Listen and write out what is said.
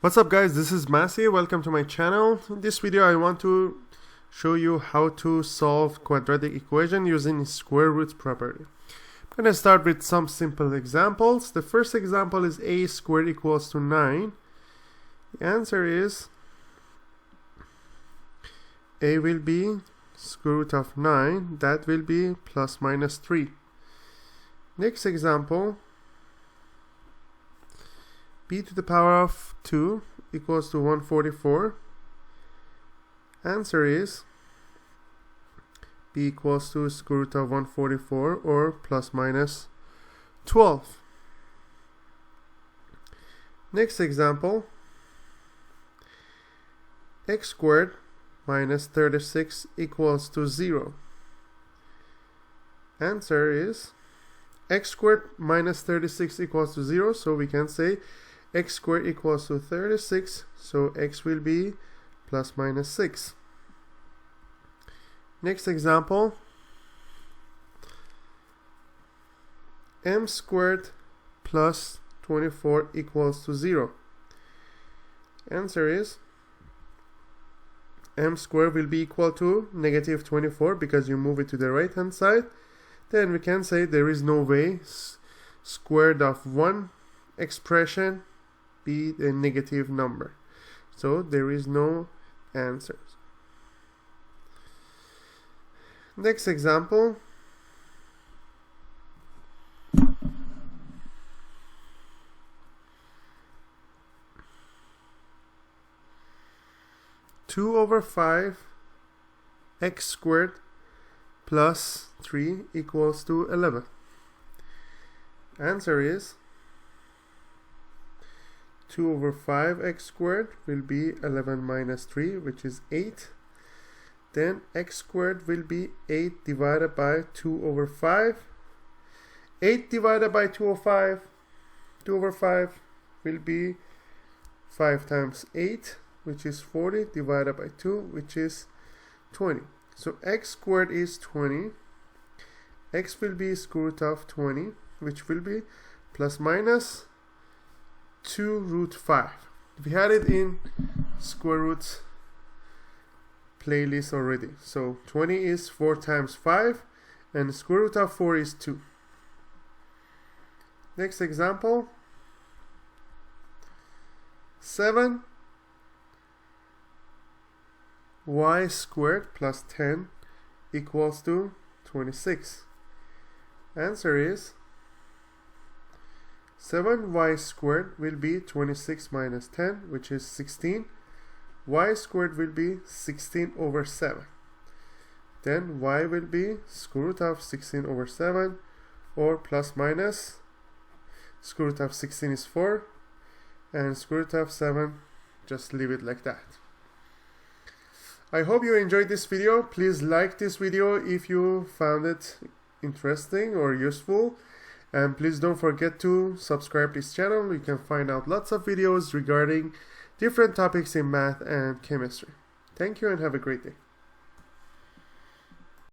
What's up guys, this is Masi, welcome to my channel. In this video I want to show you how to solve quadratic equation using square root property. I'm going to start with some simple examples. The first example is a squared equals to 9. The answer is a will be square root of 9, that will be plus minus 3. Next example, b to the power of 2 equals to 144. Answer is b equals to square root of 144 or plus minus 12. Next example, x squared minus 36 equals to 0. Answer is x squared minus 36 equals to 0, so we can say x squared equals to 36, so x will be plus minus 6. Next example, m squared plus 24 equals to 0. Answer is m squared will be equal to negative 24 because you move it to the right hand side. Then we can say there is no way square root of one expression be a negative number, so there is no answers. Next example, two over 5 x squared plus 3 equals to 11. Answer is 2 over 5x squared will be 11 minus 3, which is 8. Then x squared will be 8 divided by 2 over 5. 8 divided by 2 over 5 will be 5 times 8, which is 40, divided by 2, which is 20. So x squared is 20. X will be square root of 20, which will be plus minus 2 root 5. We had it in square root playlist already. So 20 is 4 times 5 and square root of 4 is 2. Next example, 7 y squared plus 10 equals to 26. Answer is 7y squared will be 26 minus 10, which is 16. Y squared will be 16 over 7. Then y will be square root of 16 over 7 or plus minus square root of 16 is 4 and square root of 7, just leave it like that. I hope you enjoyed this video. Please like this video if you found it interesting or useful. And please don't forget to subscribe to this channel. You can find out lots of videos regarding different topics in math and chemistry. Thank you and have a great day.